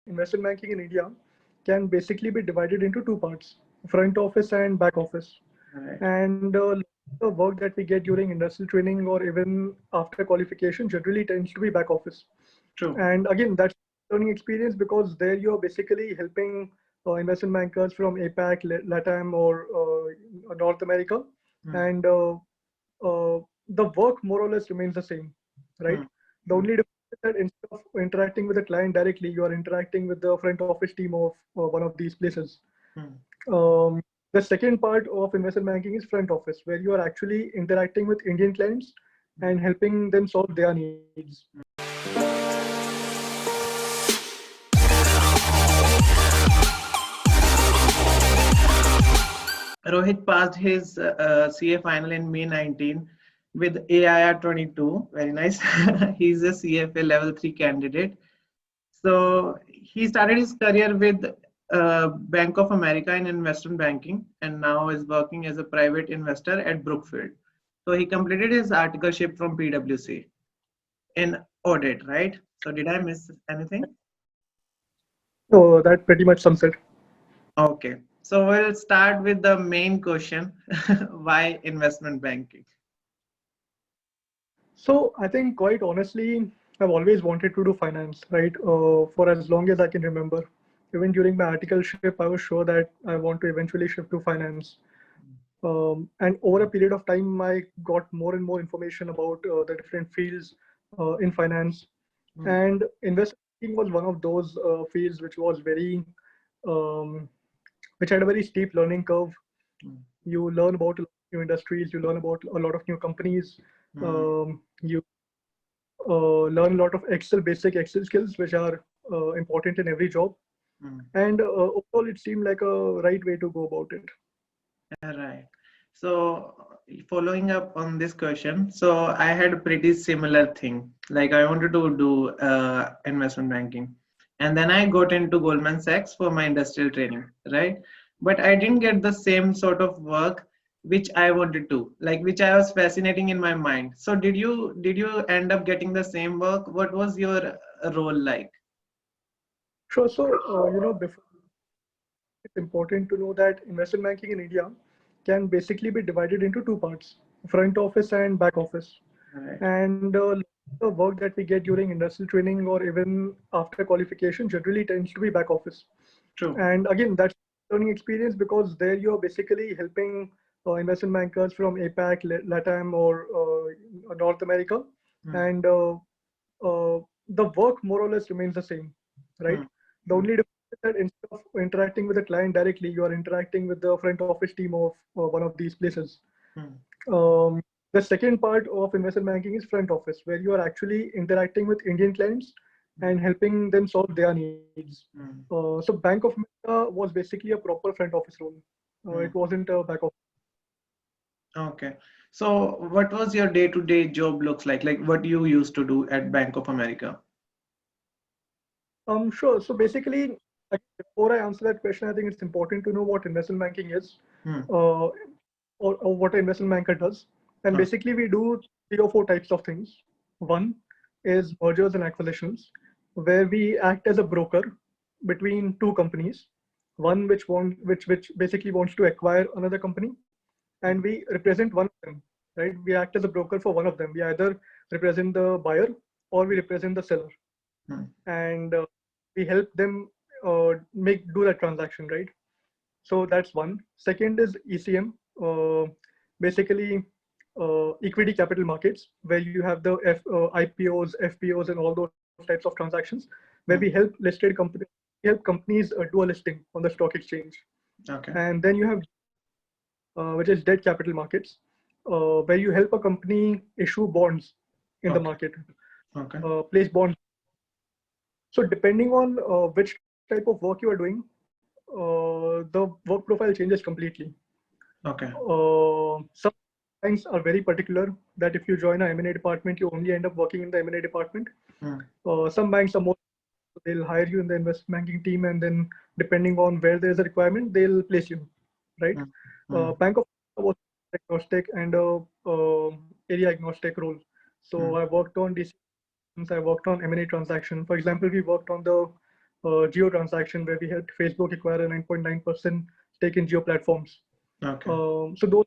investment banking in India can basically be divided into two parts, front office and back office. Right. And the work that we get during industrial training or even after qualification generally tends to be back office. True. And again, that's learning experience because there you're basically helping investment bankers from APAC, LATAM, or North America. Hmm. And the work more or less remains the same, right? Hmm. The Hmm. only difference is that instead of interacting with the client directly, you are interacting with the front office team of one of these places. Hmm. Um, the second part of investment banking is front office, where you are actually interacting with Indian clients and helping them solve their needs. Rohit passed his CA final in May 19 with AIR 22. Very nice. He's a CFA level 3 candidate. So he started his career with Bank of America in investment banking and now is working as a private investor at Brookfield. So he completed his articleship from PwC in audit, right? So did I miss anything? So that pretty much sums it. Okay. So we'll start with the main question. Why investment banking? So I think quite honestly, I've always wanted to do finance, right? For as long as I can remember. Even during my articleship, I was sure that I want to eventually shift to finance. And over a period of time, I got more and more information about the different fields in finance. Hmm. And investing was one of those fields um, which had a very steep learning curve. Hmm. You learn about a lot of new industries, you learn about a lot of new companies, Hmm. you learn a lot of basic Excel skills, which are important in every job. Hmm. And overall, it seemed like a right way to go about it. Right. So following up on this question, so I had a pretty similar thing. Like I wanted to do investment banking, and then I got into Goldman Sachs for my industrial training, right? But I didn't get the same sort of work which I wanted to, like which I was fascinating in my mind. So did you end up getting the same work? What was your role like? Sure. So, before it's important to know that investment banking in India can basically be divided into two parts, front office and back office. Right. And the work that we get during industrial training or even after qualification generally tends to be back office. True. And again, that's learning experience because there you're basically helping investment bankers from APAC, LATAM, or North America. Hmm. And the work more or less remains the same, right? Hmm. The Hmm. only difference is that instead of interacting with the client directly, you are interacting with the front office team of one of these places. Hmm. Um, the second part of investment banking is front office, where you are actually interacting with Indian clients and helping them solve their needs. Hmm. So Bank of America was basically a proper front office role. It Hmm. wasn't a back office. Okay. So what was your day-to-day job looks like? Like what you used to do at Bank of America? Sure. So basically, like, before I answer that question, I think it's important to know what investment banking is, Hmm. uh, or what an investment banker does. And Oh, basically, we do three or four types of things. One is mergers and acquisitions, where we act as a broker between two companies. One which basically wants to acquire another company, and hmm. we represent one of them. Right? We act as a broker for one of them. We either represent the buyer or we represent the seller, Hmm. and we help them make do that transaction, right? So that's one. Second is ECM, basically equity capital markets, where you have the IPOs, FPOs, and all those types of transactions, where we Hmm. help companies do a listing on the stock exchange. Okay. And then you have which is debt capital markets, where you help a company issue bonds in the Okay. market, Okay. place bonds. So depending on which type of work you are doing, the work profile changes completely. Okay. Some banks are very particular that if you join a M&A department, you only end up working in the M&A department. Hmm. Some banks are more, they'll hire you in the investment banking team, and then depending on where there's a requirement, they'll place you, right? Hmm. Hmm. Bank of was agnostic and area agnostic role. So Hmm. I worked on DC, I worked on M&A transaction. For example, we worked on the Geo transaction where we had Facebook acquire a 9.9% stake in Geo platforms. Okay. So those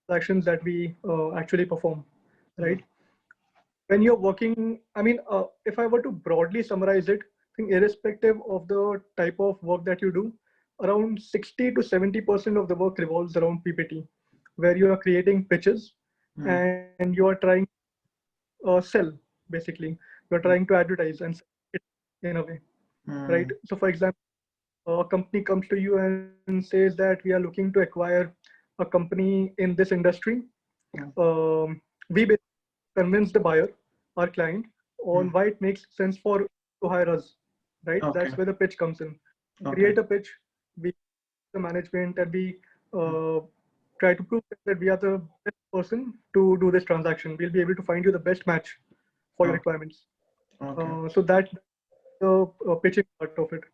transactions that we actually perform, right? When you're working, I mean, if I were to broadly summarize it, I think irrespective of the type of work that you do, around 60 to 70% of the work revolves around PPT, where you are creating pitches and you are trying sell, basically. You're trying to advertise and sell it in a way, right? So for example, a company comes to you and says that we are looking to acquire a company in this industry. We basically convince the buyer, our client, on why it makes sense for to hire us, right? Okay. That's where the pitch comes in. Okay. Create a pitch, we the management, and we try to prove that we are the best person to do this transaction. We'll be able to find you the best match for your requirements. Okay. So that's the pitching part of it.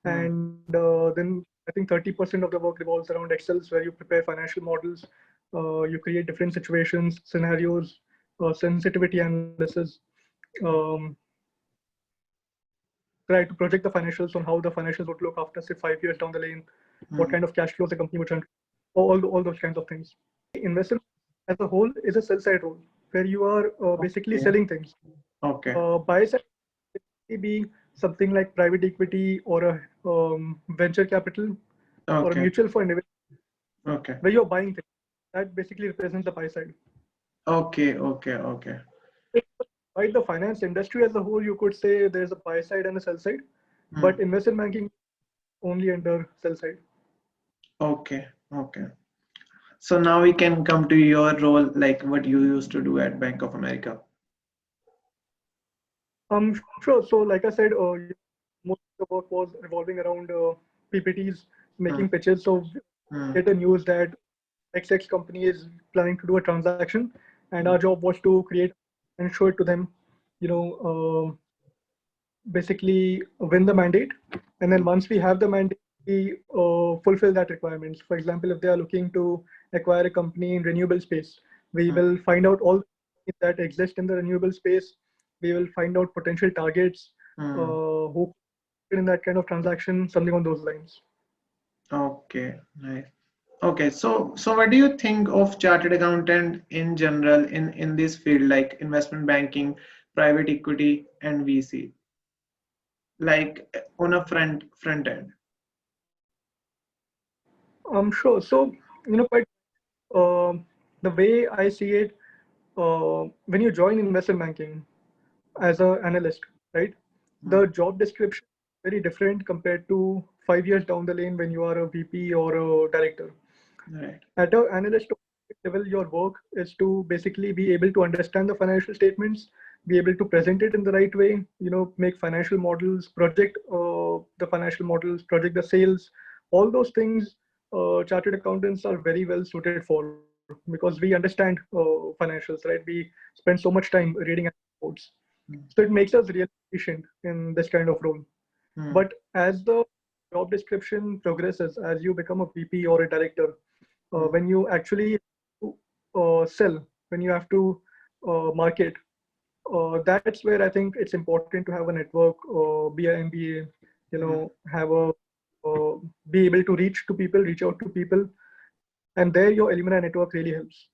And then I think 30% of the work revolves around Excels, where you prepare financial models, you create different situations, scenarios, sensitivity analysis, um, try to project the financials on how the financials would look after, say, 5 years down the lane, what kind of cash flows the company would generate, all those kinds of things. Investment as a whole is a sell side role, where you are basically selling things. Okay. Buy side be something like private equity or a venture capital or a mutual fund, Okay. where you're buying things. That basically represents the buy side. Okay. Okay. Okay. Right, the finance industry as a whole, you could say there's a buy side and a sell side, but investment banking only under sell side. Okay. Okay. So now we can come to your role, like what you used to do at Bank of America. Sure. So like I said, most of the work was revolving around PPTs, making pitches. So get a news that XX company is planning to do a transaction, and our job was to create and show it to them, you know, basically win the mandate. And then once we have the mandate, we fulfill that requirements. For example, if they are looking to acquire a company in renewable space, we will find out all that exist in the renewable space. We will find out potential targets who in that kind of transaction, something on those lines. Okay, nice. Okay, so what do you think of chartered accountant in general in this field, like investment banking, private equity, and VC, like on a front end? Sure. So quite the way I see it, when you join investment banking as an analyst, right? The job description is very different compared to 5 years down the lane when you are a VP or a director. Right. At an analyst level, your work is to basically be able to understand the financial statements, be able to present it in the right way, make financial models, project the financial models, project the sales, all those things. Chartered accountants are very well suited for because we understand financials, right? We spend so much time reading reports. So it makes us really efficient in this kind of role. But as the job description progresses, as you become a VP or a director, when you actually sell, when you have to market, that's where I think it's important to have a network, be an MBA, have a be able to reach out to people, and there your Illumina network really helps.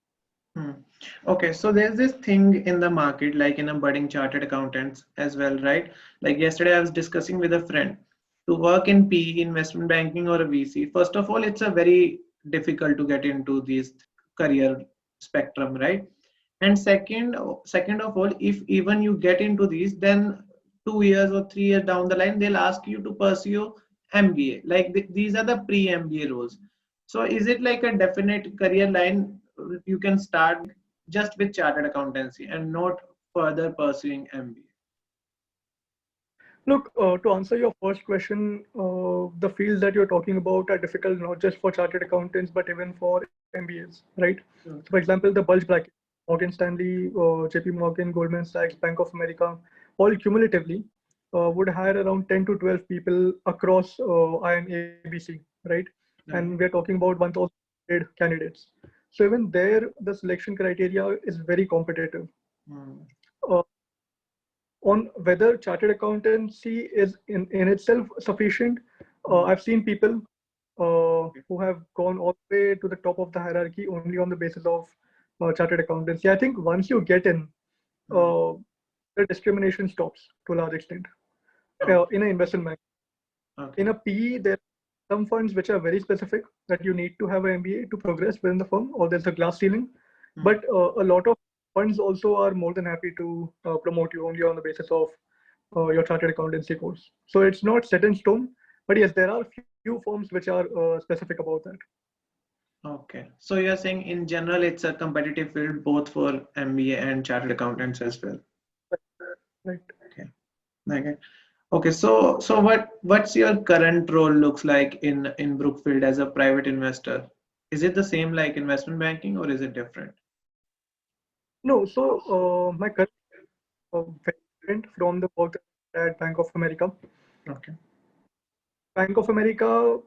Okay, so there's this thing in the market, like in a budding chartered accountants as well, right? Like yesterday, I was discussing with a friend to work in PE, investment banking, or a VC. First of all, it's a very difficult to get into this career spectrum, right? And second of all, if even you get into these, then 2 years or 3 years down the line, they'll ask you to pursue MBA. Like these are the pre-MBA roles. So is it like a definite career line you can start just with chartered accountancy and not further pursuing MBA? Look, to answer your first question, the fields that you're talking about are difficult not just for chartered accountants, but even for MBAs, right? So for example, the bulge bracket, Morgan Stanley, JP Morgan, Goldman Sachs, Bank of America, all cumulatively would hire around 10 to 12 people across IIM ABC, right? And we're talking about 1,000 candidates. So even there, the selection criteria is very competitive. On whether chartered accountancy is in itself sufficient, I've seen people who have gone all the way to the top of the hierarchy only on the basis of chartered accountancy. I think once you get in, uh, the discrimination stops to a large extent. In an investment bank, Okay. in a PE, there are some funds which are very specific that you need to have an MBA to progress within the firm, or there's a glass ceiling. But a lot of funds also are more than happy to promote you only on the basis of your chartered accountancy course. So it's not set in stone, but yes, there are few firms which are specific about that. Okay. So you're saying in general, it's a competitive field both for MBA and chartered accountants as well. Right. Okay. Okay. Okay. So what's your current role looks like in Brookfield as a private investor? Is it the same like investment banking or is it different? No, so my current very different from the work that I did at Bank of America. Okay. Bank of America,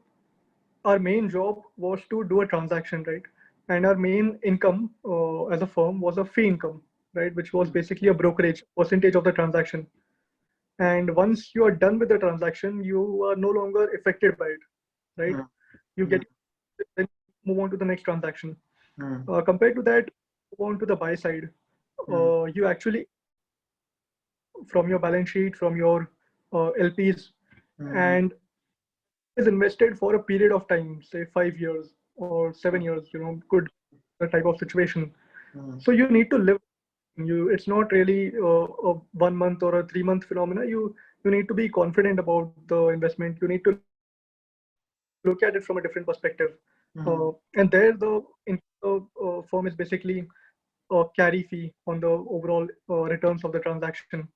our main job was to do a transaction, right? And our main income as a firm was a fee income, right? Which was basically a brokerage percentage of the transaction. And once you are done with the transaction, you are no longer affected by it, right? You get then move on to the next transaction. Compared to that, move on to the buy side. You actually from your balance sheet, from your LPs, and is invested for a period of time, say 5 years or 7 years. Could the type of situation. So you need to live. It's not really a 1 month or a 3 month phenomena. You need to be confident about the investment. You need to look at it from a different perspective. And there, the firm is basically a carry fee on the overall returns of the transaction.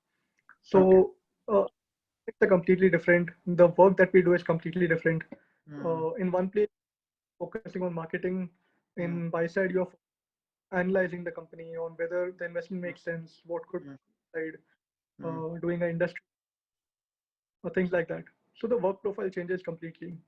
So it's a completely different. The work that we do is completely different. In one place, focusing on marketing. In buy side, you're analyzing the company on whether the investment makes sense, what could side, doing an industry, or things like that. So the work profile changes completely.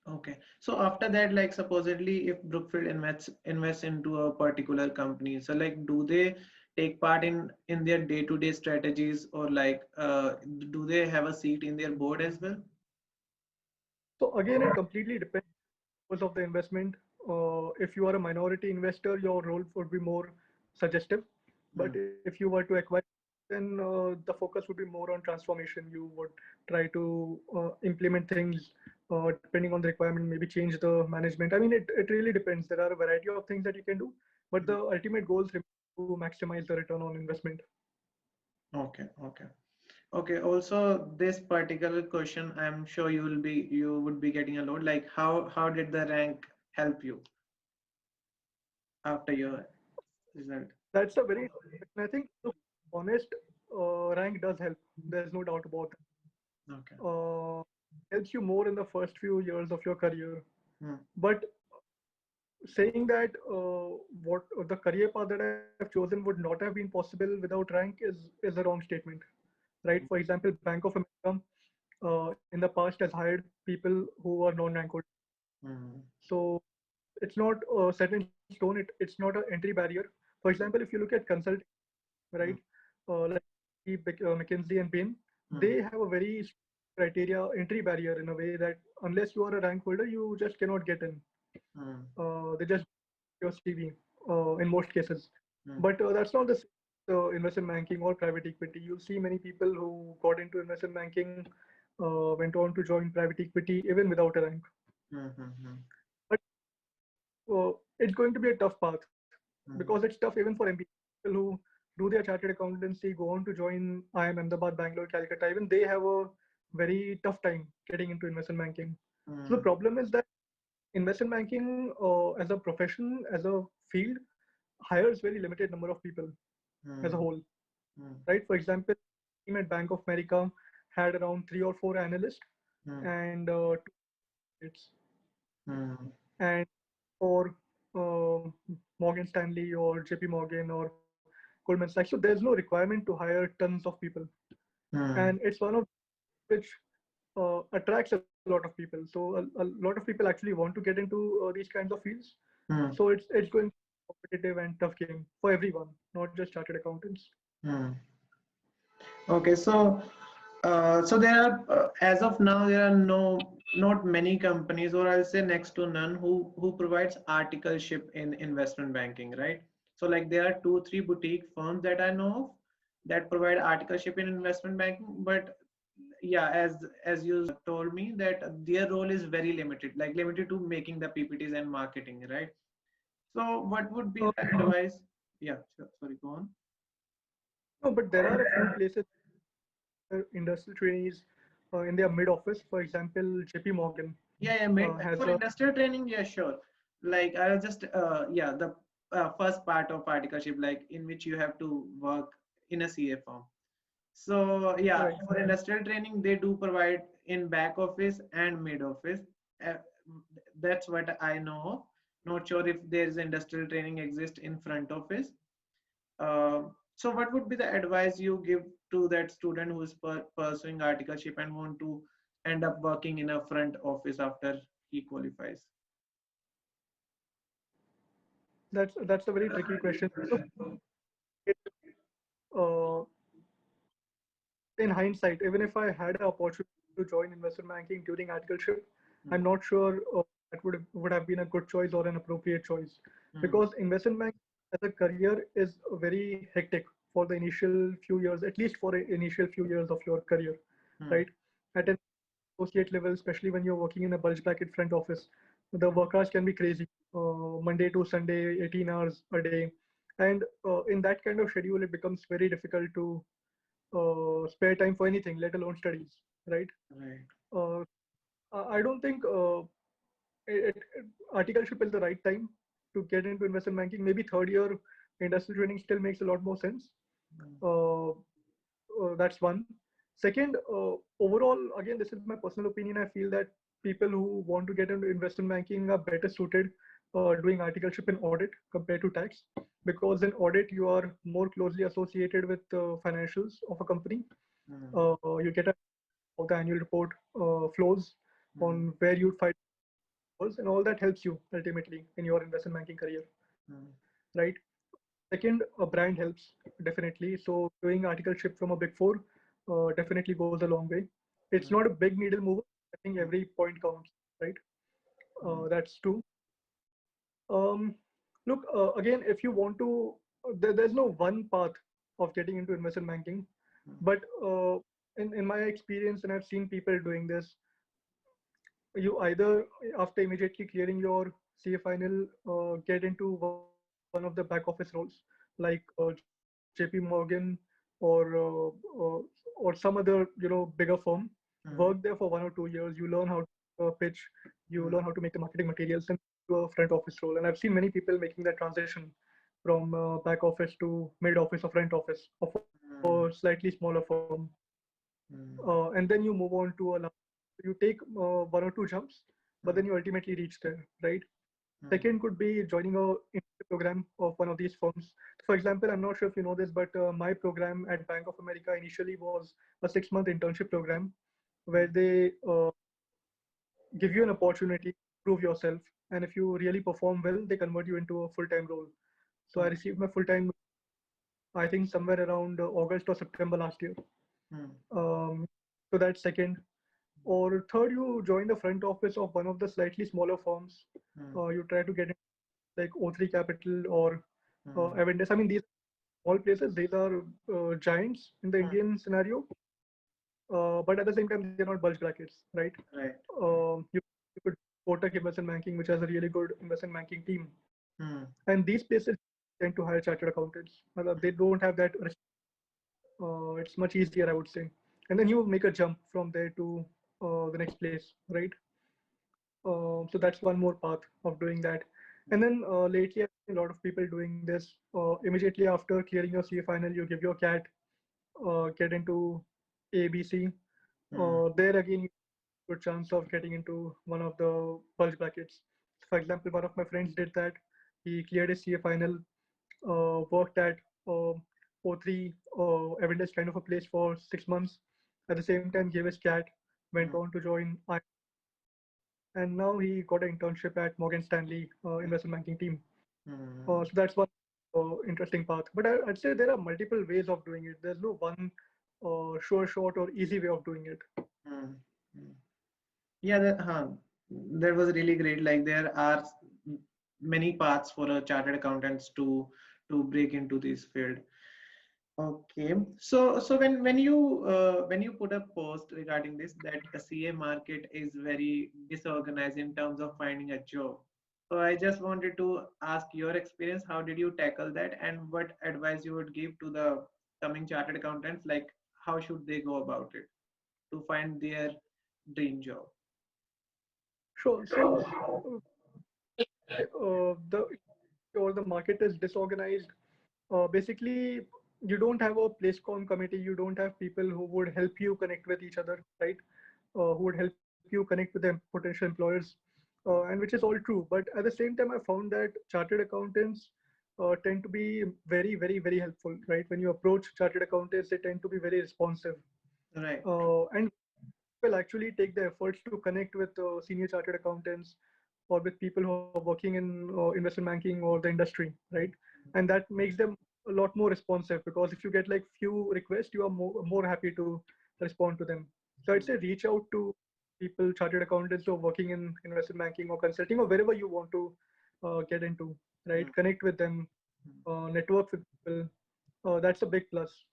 Okay. So after that, like supposedly if Brookfield invests into a particular company, so like do they take part in their day-to-day strategies or like do they have a seat in their board as well? So again, it completely depends because of the investment. If you are a minority investor, your role would be more suggestive. But if you were to acquire, then the focus would be more on transformation. You would try to implement things depending on the requirement, maybe change the management. I mean, it really depends. There are a variety of things that you can do, but the ultimate goal is to maximize the return on investment. Okay, okay. Okay, also this particular question, I'm sure you would be getting a lot. Like how did the rank help you after your result? That's a very, I think, to be honest, rank does help. There's no doubt about it. Okay. Helps you more in the first few years of your career. Hmm. But saying that what the career path that I've chosen would not have been possible without rank is a wrong statement, right? For example, Bank of America in the past has hired people who are non-rank holders. So it's not set in stone. It's not an entry barrier. For example, if you look at consulting, right, like McKinsey and Bain, they have a very criteria entry barrier in a way that unless you are a rank holder, you just cannot get in. They just your CV in most cases. But that's not the investment banking or private equity. You see many people who got into investment banking went on to join private equity even without a rank. But it's going to be a tough path because it's tough even for MBA people who do their chartered accountancy, go on to join IIM Ahmedabad, Bangalore, Calcutta. Even they have a very tough time getting into investment banking. So the problem is that investment banking as a profession, as a field, hires very limited number of people as a whole, right? For example, team at Bank of America had around 3 or 4 analysts and it's and for Morgan Stanley or JP Morgan or Goldman Sachs. So there's no requirement to hire tons of people, and it's one of which attracts a lot of people. So a lot of people actually want to get into these kinds of fields. So it's going to be a competitive and tough game for everyone, not just chartered accountants. Okay, so there are as of now there are not many companies, or I'll say next to none, who provides articleship in investment banking, right? So like there are 2 3 boutique firms that I know of that provide articleship in investment banking, but yeah, as you told me that their role is very limited, like limited to making the PPTs and marketing, right? So what would be Uh, the advice? Yeah, sure. Sorry, go on. no, but there are a few places industrial trainees in their mid office. For example, JP Morgan Yeah, yeah, made has for a industrial training, yeah, sure. Like I'll just yeah, the first part of articleship, like in which you have to work in a CA firm. So yeah, right. for industrial training, they do provide in back office and mid office. Uh, that's what I know of. Not sure if there is industrial training exist in front office. So what would be the advice you give to that student who is pursuing articleship and want to end up working in a front office after he qualifies? That's a very tricky question. Look, it, uh, in hindsight, even if I had an opportunity to join investment banking during articleship, I'm Hmm. not sure that would have been a good choice or an appropriate choice, Hmm. because investment banking as a career is very hectic for the initial few years, at least for the initial few years of your career, Hmm. right? At an associate level, especially when you're working in a bulge bracket front office, the work hours can be crazy. Monday to Sunday, 18 hours a day, and in that kind of schedule, it becomes very difficult to spare time for anything, let alone studies, right? Right. Uh, I don't think articleship is the right time to get into investment banking. Maybe third year industrial training still makes a lot more sense. Hmm. Uh, that's one. Second, overall, again, this is my personal opinion. I feel that people who want to get into investment banking are better suited doing articleship in audit compared to tax, because in audit you are more closely associated with financials of a company. Hmm. You get a of the annual report flows Hmm. on where you'd find was, and all that helps you ultimately in your investment banking career, Hmm. right? Second, a brand helps definitely. So doing articleship from a big four definitely goes a long way. It's Hmm. not a big needle mover. I think Hmm. every point counts, right? Hmm. That's two. Look, again, if you want to, there's no one path of getting into investment banking, Hmm. but in my experience, and I've seen people doing this, you either after immediately clearing your CA final get into one of the back office roles like JP Morgan or some other bigger firm. Work there for 1 or 2 years. You learn how to pitch. You learn how Hmm. to make the marketing materials and do a front office role. And I've seen many people making that transition from back office to mid office or front office of a slightly smaller firm. And then you move on to you take 1 or 2 jumps, but then you Hmm. ultimately reach there, right? Hmm. Second could be joining a internship program of one of these firms. For example, I'm not sure if you know this, but my program at Bank of America initially was a 6-month internship program where Hmm. they give you an opportunity to prove yourself. And if you really perform well, they convert you into a full-time role. So I Hmm. received my full-time, I think somewhere around August or September last year. Hmm. Um, so that's second. Or third, you join the front office of one of the slightly smaller firms. Hmm. You try to get in like O3 Capital or Hmm. Avendus. I mean, these small places, these are giants in the Hmm. Indian scenario, but at the same time, they're not bulge brackets, right? Right. You could Kotak Investment Banking, which has a really good investment banking team, Hmm. and these places tend to hire chartered accountants. They don't have that. It's much easier, I would say. And then you make a jump from there to the next place, right? So that's one more path of doing that. And then lately, I've seen a lot of people doing this. Immediately after clearing your CA final, you give your CAT, get into ABC. Hmm. There again, good chance of getting into one of the bulge brackets. For example, one of my friends did that. He cleared his CA final, worked at O3 Avendus kind of a place for 6 months. At the same time, gave his CAT, went Hmm. on to join and now he got an internship at Morgan Stanley investment banking team. So Hmm. that's one interesting path. But I'd say there are multiple ways of doing it. There's no one sure short or easy way of doing it. Hmm. Yeah, that was really great. Like there are many paths for a chartered accountants to break into this field. Okay, so when you put a post regarding this that a CA market is very disorganized in terms of finding a job. So I just wanted to ask your experience. How did you tackle that, and what advice you would give to the coming chartered accountants? Like how should they go about it to find their dream job? Sure. So the market is disorganized. Basically, you don't have a placecom committee. You don't have people who would help you connect with each other, right? Who would help you connect with the potential employers, and which is all true. But at the same time, I found that chartered accountants tend to be very, very, very helpful, right? When you approach chartered accountants, they tend to be very responsive, Right. and will actually take the efforts to connect with senior chartered accountants or with people who are working in investment banking or the industry, right? And that makes them a lot more responsive, because if you get like few requests, you are more happy to respond to them. So I'd say reach out to people, chartered accountants who are working in investment banking or consulting or wherever you want to get into, right? Connect with them, network with people. That's a big plus.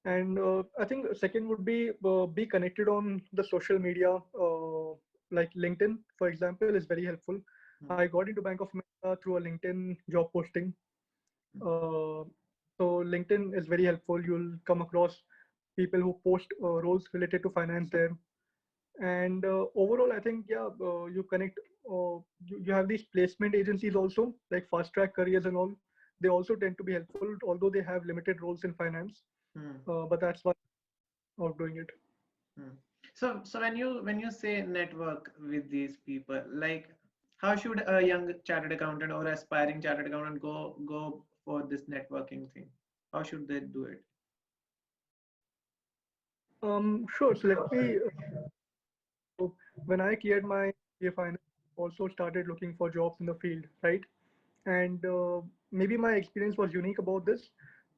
And I think second would be connected on the social media, like LinkedIn, for example, is very helpful. I got into Bank of America through a LinkedIn job posting. Uh, so LinkedIn is very helpful. You'll come across people who post roles related to finance there. And overall, I think, yeah, you connect, you have these placement agencies also, like Fast Track Careers and all. They also tend to be helpful, although they have limited roles in finance. But that's why of doing it. So when you say network with these people, like how should a young chartered accountant or aspiring chartered accountant go for this networking thing? How should they do it? Sure. So let me. So when I cleared my CA finance, also started looking for jobs in the field, right? And maybe my experience was unique about this,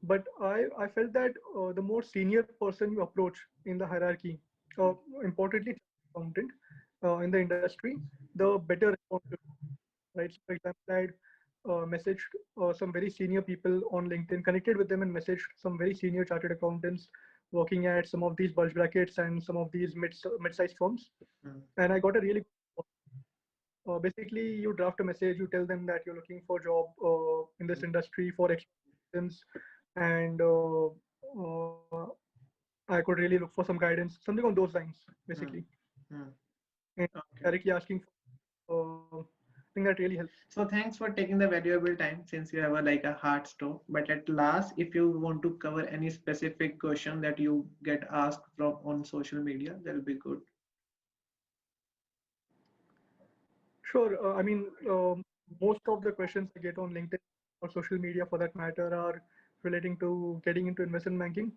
but I felt that the more senior person you approach in the hierarchy, importantly, accountant in the industry, the better response you get, right? So for example, I had messaged some very senior people on LinkedIn, connected with them and messaged some very senior chartered accountants working at some of these bulge brackets and some of these mid-sized firms. And I got a really basically, you draft a message, you tell them that you're looking for a job in this industry for experience, and uh, I could really look for some guidance, something on those lines, basically. And Okay. directly asking for, I think that really helps. So thanks for taking the valuable time since you have like a hard stop. But at last, if you want to cover any specific question that you get asked from on social media, that'll be good. Sure. I mean, most of the questions I get on LinkedIn or social media, for that matter, are relating to getting into investment banking,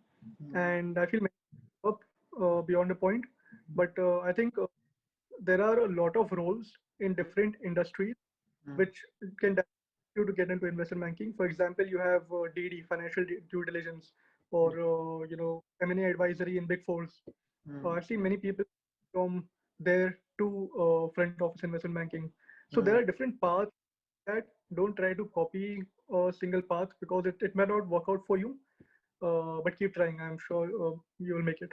and I feel up beyond a point. But I think there are a lot of roles in different industries which can direct you to get into investment banking. For example, you have DD, financial due diligence, or M&A advisory in Big Fours. I've seen many people from there to front office investment banking. So there are different paths that don't try to copy a single path, because it may not work out for you. But keep trying. I'm sure you will make it.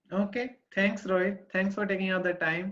Okay, thanks, Rohit. Thanks for taking out the time.